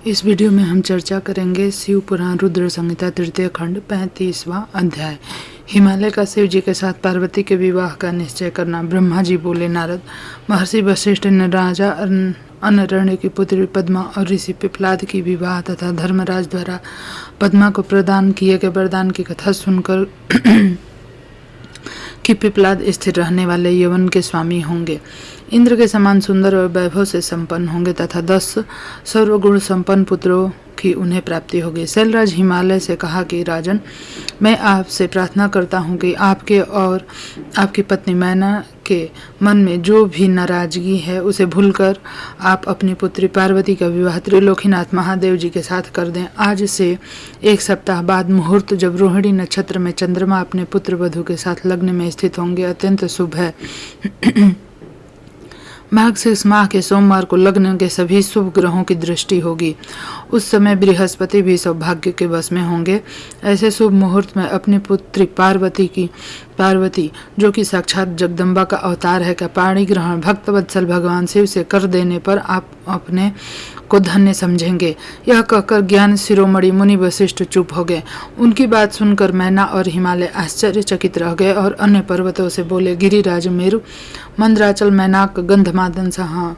इस वीडियो में हम चर्चा करेंगे शिव पुराण रुद्र संहिता तृतीय खंड 35वां अध्याय। हिमालय का शिव जी के साथ पार्वती के विवाह का निश्चय करना। ब्रह्मा जी बोले, नारद, महर्षि वशिष्ठ ने राजा अनरण्य की पुत्री पद्मा और ऋषि पिप्लाद की विवाह तथा धर्मराज द्वारा पद्मा को प्रदान किए गए वरदान की कथा सुनकर कि पिप्लाद स्थिर रहने वाले यवन के स्वामी होंगे, इंद्र के समान सुंदर और वैभव से संपन्न होंगे तथा 10 सर्वगुण संपन्न पुत्रों की उन्हें प्राप्ति होगी। शैलराज हिमालय से कहा कि राजन, मैं आपसे प्रार्थना करता हूँ कि आपके और आपकी पत्नी मैना के मन में जो भी नाराजगी है उसे भूलकर आप अपनी पुत्री पार्वती का विवाह त्रिलोकीनाथ महादेव जी के साथ कर दें। आज से 1 सप्ताह बाद मुहूर्त जब रोहिणी नक्षत्र में चंद्रमा अपने पुत्र वधू के साथ लग्न में स्थित होंगे, अत्यंत शुभ है। मार्गशीर्ष माह के सोमवार को लग्न के सभी शुभ ग्रहों की दृष्टि होगी। उस समय बृहस्पति भी सौभाग्य के वश में होंगे। ऐसे शुभ मुहूर्त में अपनी पुत्री पार्वती जो कि साक्षात जगदम्बा का अवतार है का पाणी ग्रहण भक्त वत्सल भगवान शिव से कर देने पर आप अपने को धन्य समझेंगे। यह कहकर ज्ञान शिरोमणि मुनि वशिष्ठ चुप हो गए। उनकी बात सुनकर मैना और हिमालय आश्चर्यचकित रह गए और अन्य पर्वतों से बोले, गिरिराज, मेरु, मंदराचल, मैनाक, गंधमादन, सहा,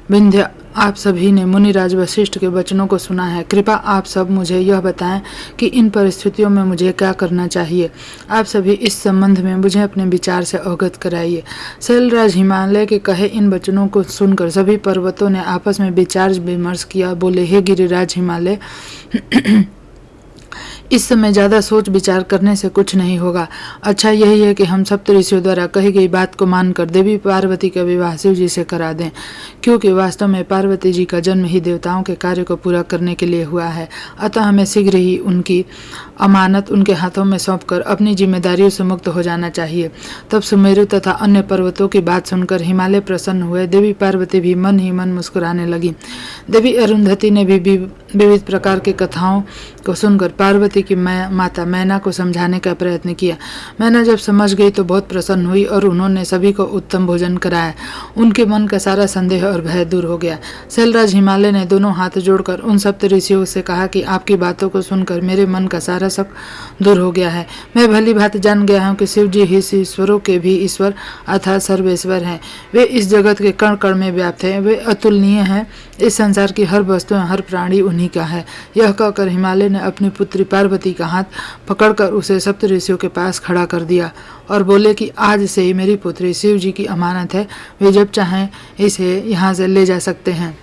विंध्य, आप सभी ने मुनिराज वशिष्ठ के वचनों को सुना है। कृपा आप सब मुझे यह बताएं कि इन परिस्थितियों में मुझे क्या करना चाहिए। आप सभी इस संबंध में मुझे अपने विचार से अवगत कराइए। शैलराज हिमालय के कहे इन वचनों को सुनकर सभी पर्वतों ने आपस में विचार विमर्श किया। बोले, हे गिरिराज हिमालय, इस समय ज्यादा सोच विचार करने से कुछ नहीं होगा। अच्छा यही है कि हम सप्त ऋषियों द्वारा कही गई बात को मानकर देवी पार्वती का विवाह शिव जी से करा दें, क्योंकि वास्तव में पार्वती जी का जन्म ही देवताओं के कार्य को पूरा करने के लिए हुआ है। अतः हमें शीघ्र ही उनकी अमानत उनके हाथों में सौंपकर अपनी जिम्मेदारियों से मुक्त हो जाना चाहिए। तब सुमेरु तथा अन्य पर्वतों की बात सुनकर हिमालय प्रसन्न हुए। देवी पार्वती भी मन ही मन मुस्कुराने लगी। देवी अरुंधति ने भी विविध प्रकार की कथाओं को सुनकर पार्वती की माता मैना को समझाने का प्रयत्न किया। मैना जब समझ गई तो बहुत प्रसन्न हुई और उन्होंने सभी को उत्तम भोजन कराया। उनके मन का सारा संदेह और भय दूर हो गया। शैलराज हिमालय ने दोनों हाथ जोड़कर उन सप्त ऋषियों से कहा कि आपकी बातों को सुनकर मेरे मन का सारा शक दूर हो गया है। मैं भली बात जान गया हूँ कि शिव जी ही ईश्वरों के भी ईश्वर अर्थात सर्वेश्वर हैं। वे इस जगत के कण कण में व्याप्त हैं। वे अतुलनीय हैं। इस संसार की हर वस्तु हर प्राणी उन्हीं का है। यह कहकर हिमालय ने अपनी पुत्री पार्वती का हाथ पकड़कर उसे सप्त ऋषियों के पास खड़ा कर दिया और बोले कि आज से ही मेरी पुत्री शिव जी की अमानत है। वे जब चाहें इसे यहाँ से ले जा सकते हैं।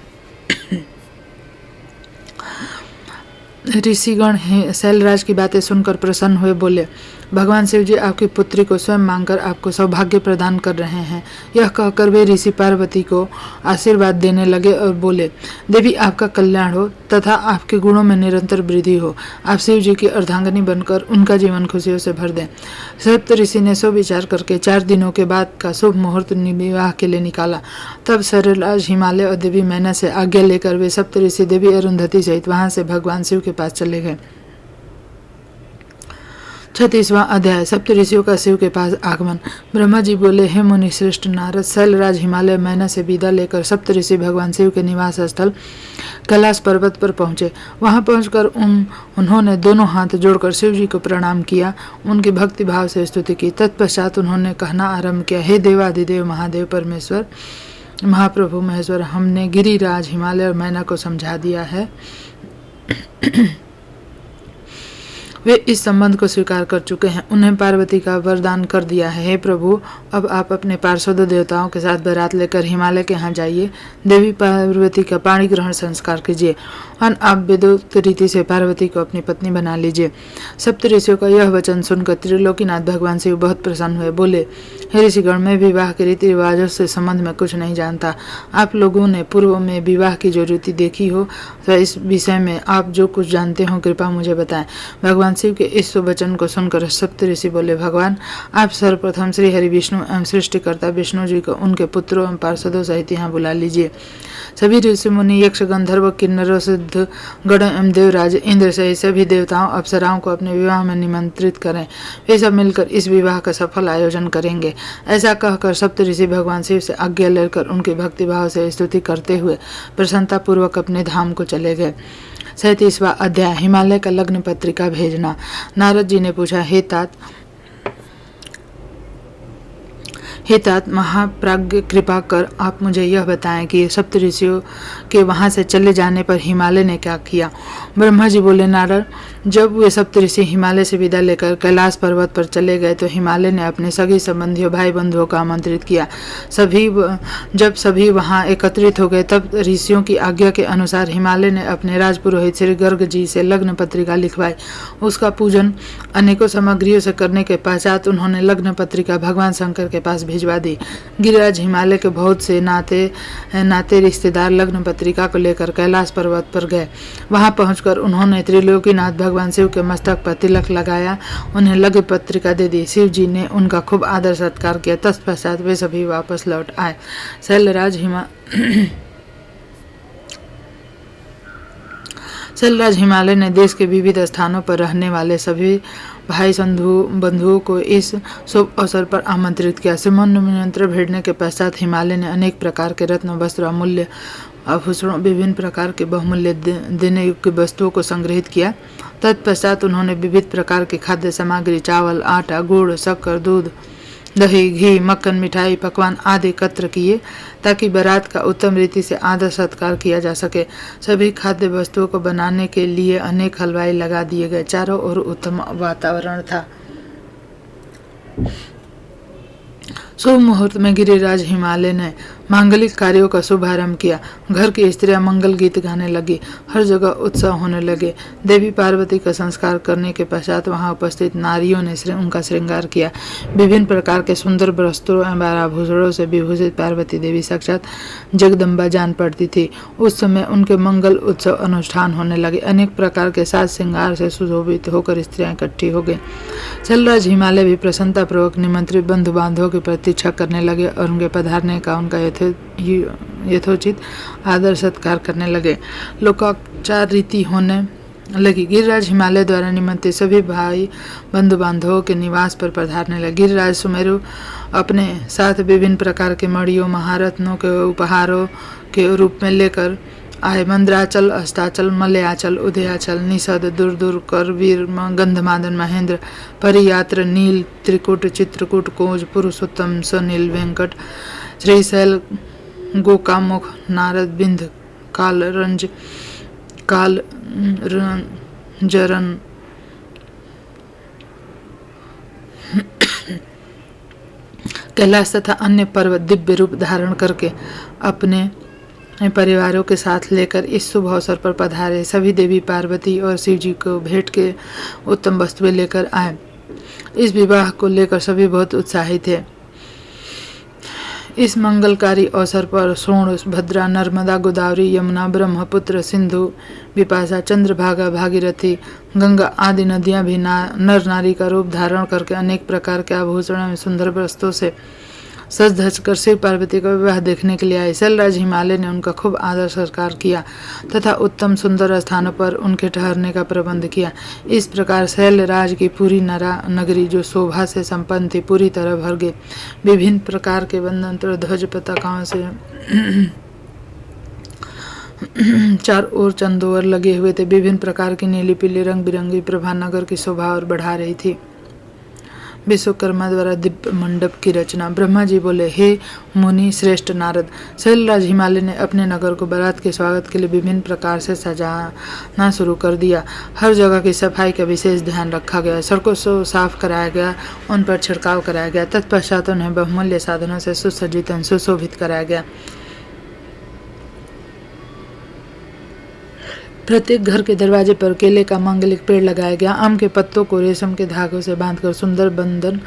ऋषिगण शैलराज की बातें सुनकर प्रसन्न हुए। बोले, भगवान शिव जी आपकी पुत्री को स्वयं मांगकर आपको सौभाग्य प्रदान कर रहे हैं। यह कहकर वे ऋषि पार्वती को आशीर्वाद देने लगे और बोले, देवी आपका कल्याण हो तथा आपके गुणों में निरंतर वृद्धि हो। आप शिव जी की अर्धांगिनी बनकर उनका जीवन खुशियों से भर दें। सप्त ऋषि ने सो विचार करके 4 दिनों के बाद का शुभ मुहूर्त विवाह के लिए निकाला। तब शैलराज हिमालय और देवी मैना से आज्ञा लेकर वे सप्त ऋषि देवी अरुंधति सहित वहां से भगवान शिव के पास चले गए। 36वां अध्याय। सप्त ऋषियों का शिव के पास आगमन। ब्रह्मा जी बोले, हे मुनि श्रेष्ठ नारद, शैलराज हिमालय मैना से विदा लेकर सप्त ऋषि भगवान शिव के निवास स्थल कैलाश पर्वत पर पहुंचे। वहां पहुंचकर उन्होंने दोनों हाथ जोड़कर शिव जी को प्रणाम किया, उनकी भक्ति भाव से स्तुति की। तत्पश्चात उन्होंने कहना आरंभ किया, हे देवाधिदेव महादेव परमेश्वर महाप्रभु महेश्वर, हमने गिरिराज हिमालय और मैना को समझा दिया है। वे इस संबंध को स्वीकार कर चुके हैं। उन्हें पार्वती का वरदान कर दिया है। हे प्रभु, अब आप अपने पार्षद देवताओं के साथ बारात लेकर हिमालय के यहाँ जाइए। देवी पार्वती का पाणी ग्रहण संस्कार कीजिए और आप वेदोक्त रीति से पार्वती को अपनी पत्नी बना लीजिए। सप्त ऋषियों का यह वचन सुनकर त्रिलोकीनाथ भगवान शिव बहुत प्रसन्न हुए। बोले, हे ऋषिगण, मैं विवाह के रीति रिवाजों से संबंध में कुछ नहीं जानता। आप लोगों ने पूर्व में विवाह की जो रीति देखी हो तो इस विषय में आप जो कुछ जानते हो कृपा मुझे बताएं। भगवान शिव के इस वचन को सुनकर सप्तऋषि बोले, भगवान आप सर्वप्रथम श्री हरि विष्णु एवं सृष्टिकर्ता विष्णु जी को उनके पुत्रों एवं पार्षदों सहित यहाँ बुला लीजिए। सभी ऋषि मुनि, यक्ष, गंधर्व, किन्नरों, सिद्ध गण एवं देवराज इंद्र सहित सभी देवताओं अप्सराओं को अपने विवाह में निमंत्रित करें। वे सब मिलकर इस विवाह का सफल आयोजन करेंगे। ऐसा कहकर सप्तऋषि भगवान शिव से आज्ञा लेकर उनके भक्तिभाव से स्तुति करते हुए प्रसन्नता पूर्वक अपने धाम को चले गए। 37वां अध्याय, हिमालय का लग्न पत्रिका भेजना। नारद जी ने पूछा, हे तात महाप्राज्ञ, कृपा कर आप मुझे यह बताएं कि सप्तऋषियों के वहां से चले जाने पर हिमालय ने क्या किया। ब्रह्मा जी बोले, नारद, जब वे सप्तऋषि हिमालय से विदा लेकर कैलाश पर्वत पर चले गए तो हिमालय ने अपने सभी संबंधियों भाई बंधुओं को आमंत्रित किया। जब सभी वहां एकत्रित हो गए तब ऋषियों की आज्ञा के अनुसार हिमालय ने अपने राजपुरोहित श्री गर्ग जी से लग्न पत्रिका लिखवाई। उसका पूजन अनेकों सामग्रियों से करने के पश्चात उन्होंने लग्न पत्रिका भगवान शंकर के पास भिजवा दी। गिरिराज हिमालय के बहुत से नाते रिश्तेदार लग्न पत्रिका को लेकर कैलाश पर्वत पर गए। वहां पहुंचकर उन्होंने त्रिलोकीनाथ भगवान शिव के मस्तक पर तिलक लगाया, उन्हें लग्न पत्रिका दे दी। शिव जी ने उनका खूब आदर सत्कार किया। तत्पश्चात वे सभी वापस लौट आए। शैलराज हिमालय ने देश के विविध स्थानों पर रहने वाले सभी भाई बंधुओं को इस शुभ अवसर पर आमंत्रित किया। निमंत्रण भेजने के पश्चात हिमालय ने अनेक प्रकार के रत्न, वस्त्र, अमूल्य आभूषणों, विभिन्न प्रकार के बहुमूल्य देने योग्य वस्तुओं को संग्रहित किया। तत्पश्चात उन्होंने विविध प्रकार की खाद्य सामग्री, चावल, आटा, गुड़, शक्कर, दूध, दही, घी, मक्खन, मिठाई, पकवान आदि एकत्र किए ताकि बारात का उत्तम रीति से आदर सत्कार किया जा सके। सभी खाद्य वस्तुओं को बनाने के लिए अनेक हलवाई लगा दिए गए। चारों ओर उत्तम वातावरण था। शुभ मुहूर्त में गिरिराज हिमालय ने मांगलिक कार्यों का शुभारंभ किया। घर की स्त्रियां मंगल गीत गाने लगी। हर जगह उत्सव होने लगे। देवी पार्वती का संस्कार करने के पश्चात वहां उपस्थित नारियों ने उनका श्रृंगार किया। विभिन्न प्रकार के सुंदर वस्त्रों एवं आभूषणों से विभूषित पार्वती देवी साक्षात जगदम्बा जान पड़ती थी। उस समय उनके मंगल उत्सव अनुष्ठान होने लगे। अनेक प्रकार के साज श्रृंगार से सुशोभित होकर स्त्रियां इकट्ठी हो गई। शैलराज हिमालय भी प्रसन्नतापूर्वक निमंत्रित बंधु बांधवों की प्रतीक्षा करने लगे और उनके पधारने का उनका यथोचित आदर सत्कार करने लगे। लोकाचार रीति होने लगी। गिरिराज हिमालय द्वारा निमंत्रित सभी भाई बंधु बांधवों के निवास पर पधारने लगे। गिरिराज सुमेरु अपने साथ विभिन्न प्रकार के मणियों, महारत्नों के उपहारों के रूप में लेकर आए। मंद्राचल, अस्ताचल, मलयाचल, उदयाचल, निषद, दूर करवीर, गंधमादन, महेंद्र, परियात्र, नील, त्रिकुट, चित्रकूट, कोज, पुरुषोत्तम, सनील, वेंकट, श्रीशैल, गोकामुख, नारद, बिंद, कालजरन, कैलाश तथा अन्य पर्वत दिव्य रूप धारण करके अपने परिवारों के साथ लेकर इस शुभ अवसर पर पधारे। सभी देवी पार्वती और शिव जी को भेंट के उत्तम वस्तुएं लेकर आए। इस विवाह को लेकर सभी बहुत उत्साहित थे। इस मंगलकारी अवसर पर सोण, भद्रा, नर्मदा, गोदावरी, यमुना, ब्रह्मपुत्र, सिंधु, विपाशा, चंद्रभागा, भागीरथी, गंगा आदि नदियां भी नर नारी का रूप धारण करके अनेक प्रकार के आभूषण में सुंदर वस्त्रों से सज धज कर शिव पार्वती का विवाह देखने के लिए आए। शैलराज हिमालय ने उनका खूब आदर सत्कार किया तथा उत्तम सुंदर स्थानों पर उनके ठहरने का प्रबंध किया। इस प्रकार शैलराज की पूरी नगरी जो शोभा से संपन्न थी पूरी तरह भर गई। विभिन्न प्रकार के वंदन ध्वज पताकाओं से चार ओर चंदोवर लगे हुए थे। विभिन्न प्रकार की नीली पीली रंग बिरंगी प्रभा नगर की शोभा और बढ़ा रही थी। विश्वकर्मा द्वारा दिव्य मंडप की रचना। ब्रह्मा जी बोले, हे मुनि श्रेष्ठ नारद, शैलराज हिमालय ने अपने नगर को बारात के स्वागत के लिए विभिन्न प्रकार से सजाना शुरू कर दिया। हर जगह की सफाई का विशेष ध्यान रखा गया। सड़कों को साफ कराया गया, उन पर छिड़काव कराया गया। तत्पश्चात उन्हें बहुमूल्य साधनों से सुसज्जित एवं सुशोभित कराया गया। प्रत्येक घर के दरवाजे पर केले का मांगलिक पेड़ लगाया गया। आम के पत्तों को रेशम के धागों से बांधकर सुंदर बंधन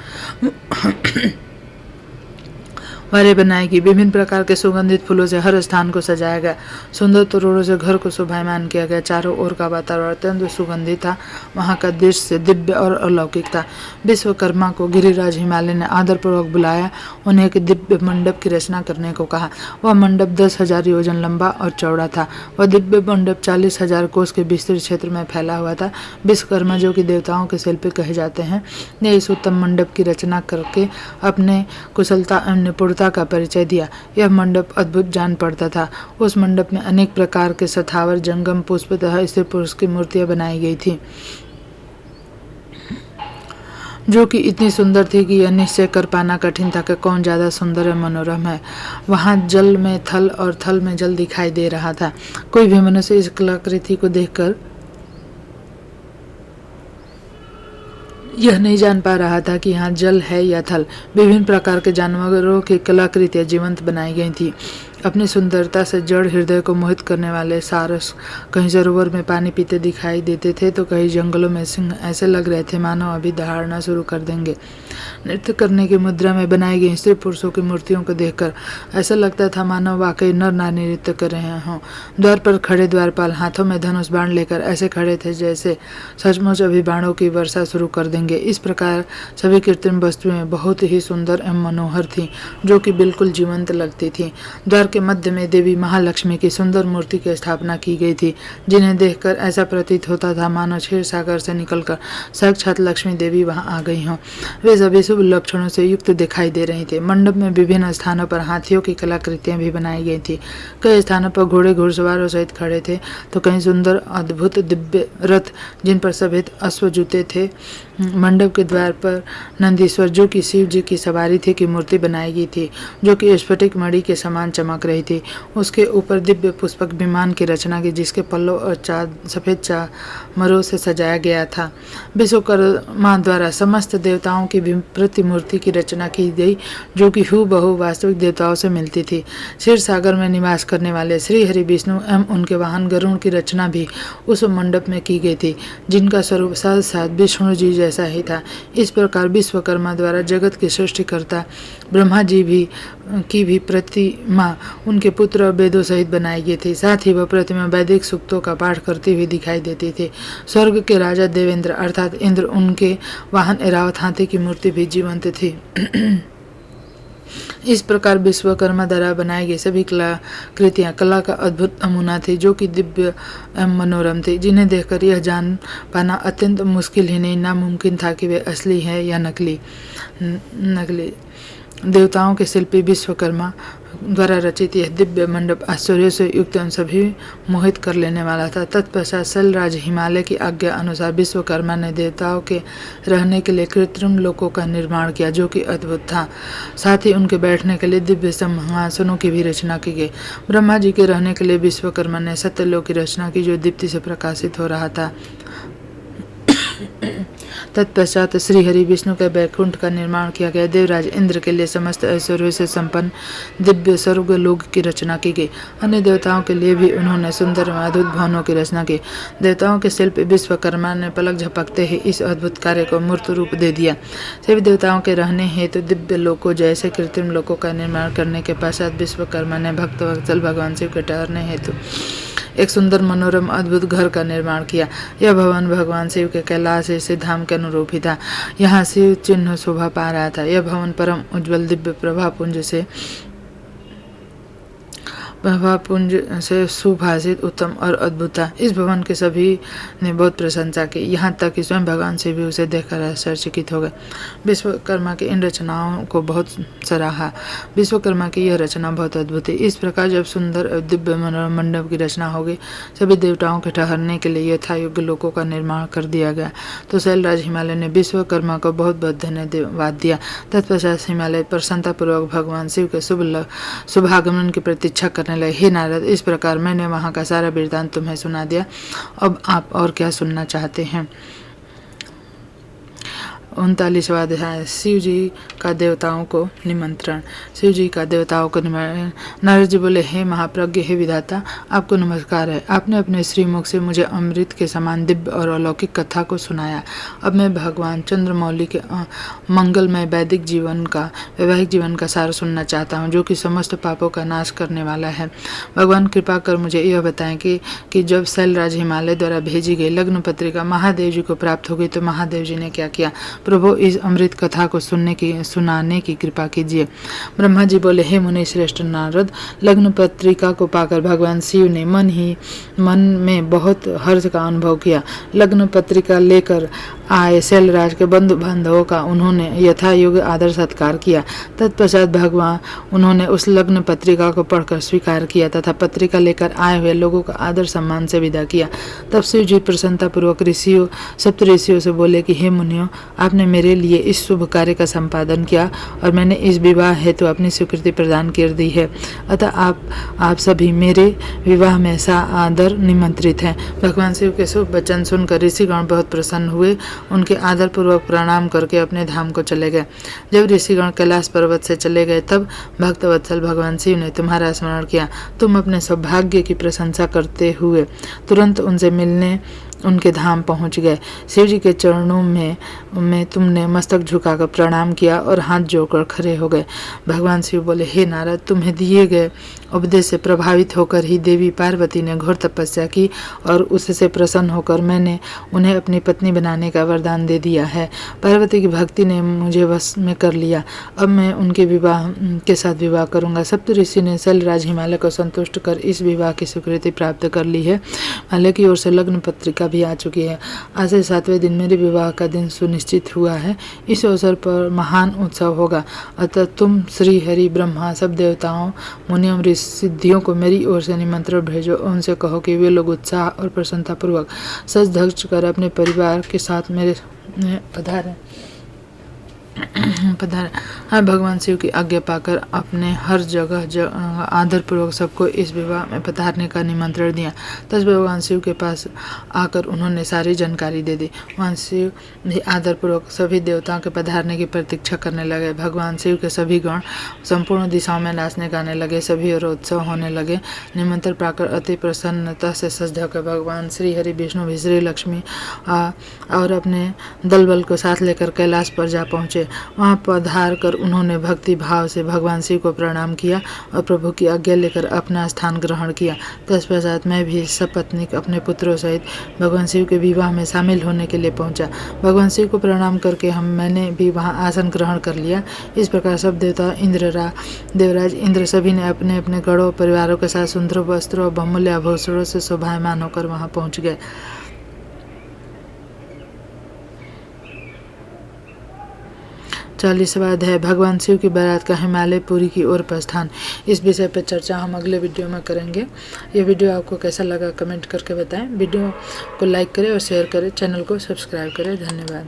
बारे बनाएगी। विभिन्न प्रकार के सुगंधित फूलों से हर स्थान को सजाया गया। सुंदर तोरणों से घर को शोभायमान किया गया। चारों ओर का वातावरण अत्यंत सुगंधित था। वहां का दृश्य दिव्य और अलौकिक था। विश्वकर्मा को गिरिराज हिमालय ने आदरपूर्वक बुलाया, उन्हें एक दिव्य मंडप की रचना करने को कहा। वह मंडप 10,000 योजन लंबा और चौड़ा था। वह दिव्य मंडप 40,000 कोस के विस्तृत क्षेत्र में फैला हुआ था। विश्वकर्मा, जो कि देवताओं के शिल्पी कहे जाते हैं, ने इस उत्तम मंडप की रचना करके अपने कुशलता एवं निपुणता का परिचय दिया। यह मंडप अद्भुत जान पड़ता था। उस मंडप में अनेक प्रकार के स्थावर, जंगम, पुष्प तथा स्त्री पुरुष की मूर्तियां बनाई गई थी, जो कि इतनी सुंदर थी कि यह निश्चय कर पाना कठिन था कि कौन ज्यादा सुंदर और मनोरम है। वहां जल में थल और थल में जल दिखाई दे रहा था। कोई भी मनुष्य इस कलाकृति को देखकर यह नहीं जान पा रहा था कि यहाँ जल है या थल। विभिन्न प्रकार के जानवरों की कलाकृतियां जीवंत बनाई गई थी। अपनी सुंदरता से जड़ हृदय को मोहित करने वाले सारस कहीं सरोवर में पानी पीते दिखाई देते थे तो कहीं जंगलों में सिंह ऐसे लग रहे थे मानो अभी दहाड़ना शुरू कर देंगे। नृत्य करने की मुद्रा में बनाई गई स्त्री पुरुषों की मूर्तियों को देखकर ऐसा लगता था मानो वाकई नर नारी नृत्य कर रहे हों। द्वार पर खड़े द्वारपाल हाथों में धनुष बाण लेकर ऐसे खड़े थे जैसे सचमुच अभी बाणों की वर्षा शुरू कर देंगे। इस प्रकार सभी कृत्रिम वस्तुएं बहुत ही सुंदर एवं मनोहर थीं, जो कि बिल्कुल जीवंत लगती थीं। द्वार के मध्य में देवी महालक्ष्मी की सुंदर मूर्ति की स्थापना की गई थी, जिन्हें देखकर ऐसा प्रतीत होता था मानो क्षीर सागर से निकलकर साक्षात लक्ष्मी देवी वहां आ गई हों। वे सभी शुभ लक्षणों से युक्त दिखाई दे रही थी। मंडप में विभिन्न स्थानों पर हाथियों की कलाकृतियां भी बनाई गई थी। कई स्थानों पर घोड़े घुड़सवारों सहित खड़े थे तो कहीं सुंदर अद्भुत दिव्य रथ जिन पर सफेद अश्व जूते थे। मंडप के द्वार पर नंदीश्वर, जो कि शिव जी की सवारी थी, की मूर्ति बनाई गई थी, जो कि स्फटिक मणि के समान चमक रही थी। उसके ऊपर दिव्य पुष्पक विमान की रचना की, जिसके पल्लों और सफेद चामरों से सजाया गया था। विश्वकर्मा द्वारा समस्त देवताओं की प्रतिमूर्ति की रचना की गई, जो कि हूबहू वास्तविक देवताओं से मिलती थी। क्षीर सागर में निवास करने वाले श्री हरि विष्णु एवं उनके वाहन गरुड़ की रचना भी उस मंडप में की गई थी, जिनका स्वरूप साक्षात विष्णु जी जैसा ही था। इस प्रकार विश्वकर्मा द्वारा जगत के सृष्टिकर्ता ब्रह्मा जी की भी प्रतिमा उनके पुत्र और वेदों सहित बनाई गई थी। साथ ही वह प्रतिमा वैदिक सूक्तों का पाठ करती हुई दिखाई देती थी। स्वर्ग के राजा देवेंद्र अर्थात इंद्र, उनके वाहन ऐरावत हाथी की मूर्ति भी जीवंत थी। इस प्रकार विश्वकर्मा द्वारा बनाई गई सभी कलाकृतियां कला का अद्भुत नमूना थी, जो कि दिव्य एवं मनोरम थी, जिन्हें देखकर यह जान पाना अत्यंत मुश्किल ही नहीं नामुमकिन था कि वे असली है या नकली। देवताओं के शिल्पी विश्वकर्मा द्वारा रचित यह दिव्य मंडप आश्चर्य से युक्त एवं सभी मोहित कर लेने वाला था। तत्पश्चात शैलराज हिमालय की आज्ञा अनुसार विश्वकर्मा ने देवताओं के रहने के लिए कृत्रिम लोकों का निर्माण किया, जो कि अद्भुत था। साथ ही उनके बैठने के लिए दिव्य सिंहासनों की भी रचना की गई। ब्रह्मा जी के रहने के लिए विश्वकर्मा ने सत्यलोक की रचना की, जो दीप्ति से प्रकाशित हो रहा था। तत्पश्चात श्री हरि विष्णु के बैकुंठ का निर्माण किया गया। देवराज इंद्र के लिए समस्त ऐश्वर्य से संपन्न दिव्य स्वर्गलोक की रचना की गई। अन्य देवताओं के लिए भी उन्होंने सुंदर अद्भुत भवनों की रचना की। देवताओं के शिल्पी विश्वकर्मा ने पलक झपकते ही इस अद्भुत कार्य को मूर्त रूप दे दिया। सभी देवताओं के रहने हेतु दिव्य लोकों जैसे कृत्रिम लोकों का निर्माण करने के पश्चात विश्वकर्मा ने भक्त वत्सल भगवान शिव के ठहरने हेतु एक सुंदर मनोरम अद्भुत घर का निर्माण किया। यह भवन भगवान शिव के कैलाश से धाम के अनुरूप ही था। यहाँ शिव चिन्ह शोभा पा रहा था। यह भवन परम उज्ज्वल दिव्य प्रभापुंज से सुभाषित, उत्तम और अद्भुत था। इस भवन के सभी ने बहुत प्रशंसा की, यहाँ तक कि स्वयं भगवान शिव भी उसे देखकर आश्चर्यचकित हो गए। विश्वकर्मा की इन रचनाओं को बहुत सराहा। विश्वकर्मा की यह रचना बहुत अद्भुत थी। इस प्रकार जब सुंदर और दिव्य मनोरम मंडप की रचना हो गई, सभी देवताओं के ठहरने के लिए यथायोग्य लोकों का निर्माण कर दिया गया, तो शैलराज हिमालय ने विश्वकर्मा को बहुत बहुत धन्यवाद दिया। तत्पश्चात हिमालय प्रसन्नतापूर्वक भगवान शिव के शुभागमन की प्रतीक्षा करने लगे। हे नारद, इस प्रकार मैंने वहां का सारा वृत्तांत तुम्हें सुना दिया। अब आप और क्या सुनना चाहते हैं? 39वां अध्याय शिव जी का देवताओं को निमंत्रण। शिव जी का देवताओं को निमंत्रण। नारद जी बोले, हे महाप्रज्ञ, हे विधाता, आपको नमस्कार है। आपने अपने श्रीमुख से मुझे अमृत के समान दिव्य और अलौकिक कथा को सुनाया। अब मैं भगवान चंद्रमौली के मंगलमय वैदिक जीवन का, वैवाहिक जीवन का सार सुनना चाहता हूँ, जो कि समस्त पापों का नाश करने वाला है। भगवान कृपा कर मुझे यह बताएं कि जब शैलराज हिमालय द्वारा भेजी गई लग्न पत्रिका महादेव जी को प्राप्त हो गई तो महादेव जी ने क्या किया। प्रभु, इस अमृत कथा को सुनाने की कृपा कीजिए। ब्रह्मा जी बोले, हे मुनि श्रेष्ठ नारद, लग्न पत्रिका को पाकर भगवान शिव ने मन में बहुत हर्ष का अनुभव किया। लग्न पत्रिका लेकर आए शैलराज के बंधु बांधवों का उन्होंने यथा योग्य आदर सत्कार किया। तत्पश्चात भगवान उन्होंने उस लग्न पत्रिका को पढ़कर स्वीकार किया तथा पत्रिका लेकर आए हुए लोगों का आदर सम्मान से विदा किया। तब शिव जी प्रसन्नतापूर्वक सप्त ऋषियों से बोले कि हे मुनियों, आपने मेरे लिए इस शुभ कार्य का संपादन किया और मैंने इस विवाह हेतु अपनी स्वीकृति प्रदान कर दी है। अतः आप सभी मेरे विवाह में आदर निमंत्रित हैं। भगवान शिव के शुभ वचन सुनकर ऋषिगण बहुत प्रसन्न हुए। उनके आदर पूर्वक प्रणाम करके अपने धाम को चले गए। जब ऋषिगण कैलाश पर्वत से चले गए तब भक्तवत्सल भगवान शिव ने तुम्हारा स्मरण किया। तुम अपने सौभाग्य की प्रशंसा करते हुए तुरंत उनसे मिलने उनके धाम पहुंच गए। शिव जी के चरणों में तुमने मस्तक झुकाकर प्रणाम किया और हाथ जोड़कर खड़े हो गए। भगवान शिव बोले, हे नारद, तुम्हें दिए गए उपदेश से प्रभावित होकर ही देवी पार्वती ने घोर तपस्या की और उससे प्रसन्न होकर मैंने उन्हें अपनी पत्नी बनाने का वरदान दे दिया है। पार्वती की भक्ति ने मुझे वश में कर लिया। अब मैं उनके विवाह के साथ विवाह करूंगा। सप्त ऋषि ने शैलराज हिमालय को संतुष्ट कर इस विवाह की स्वीकृति प्राप्त कर ली है। हिमालय की ओर से लग्न पत्रिका भी आ चुकी है। आज से 7वें दिन मेरे विवाह का दिन सुनिश्चित हुआ है। इस अवसर पर महान उत्सव होगा। अतः तुम श्री हरि, ब्रह्मा, सब देवताओं, मुनियों, सिद्धियों को मेरी ओर से निमंत्रण भेजो। उनसे कहो कि वे लोग उत्साह और प्रसन्नतापूर्वक सज धज कर अपने परिवार के साथ मेरे पधारें। हाँ, भगवान शिव की आज्ञा पाकर अपने हर जगह आदर पूर्वक सबको इस विवाह में पधारने का निमंत्रण दिया। तब भगवान शिव के पास आकर उन्होंने सारी जानकारी दे दी। भगवान शिव भी आदर पूर्वक सभी देवताओं के पधारने की प्रतीक्षा करने लगे। भगवान शिव के सभी गण संपूर्ण दिशाओं में नाचने गाने लगे। सभी और उत्सव होने लगे। निमंत्रण पाकर अति प्रसन्नता से सज धजकर भगवान श्री हरि, विष्णु, श्री लक्ष्मी और अपने दल बल को साथ लेकर कैलाश पर जा पहुँचे। वहाँ पधार कर उन्होंने भक्ति भाव से भगवान शिव को प्रणाम किया और प्रभु की आज्ञा लेकर अपना स्थान ग्रहण किया। तत्पश्चात मैं भी सपत्नीक अपने पुत्रों सहित भगवान शिव के विवाह में शामिल होने के लिए पहुंचा। भगवान शिव को प्रणाम करके मैंने भी वहाँ आसन ग्रहण कर लिया। इस प्रकार सब देवता देवराज इंद्र सभी ने अपने अपने गणों परिवारों के साथ सुंदर वस्त्रों और बहुमूल्य आभूषणों से शोभायमान होकर वहाँ पहुँच गए। 40वां अध्याय भगवान शिव की बारात का हिमालय पुरी की ओर प्रस्थान। इस विषय पर चर्चा हम अगले वीडियो में करेंगे। ये वीडियो आपको कैसा लगा कमेंट करके बताएं। वीडियो को लाइक करें और शेयर करें। चैनल को सब्सक्राइब करें। धन्यवाद।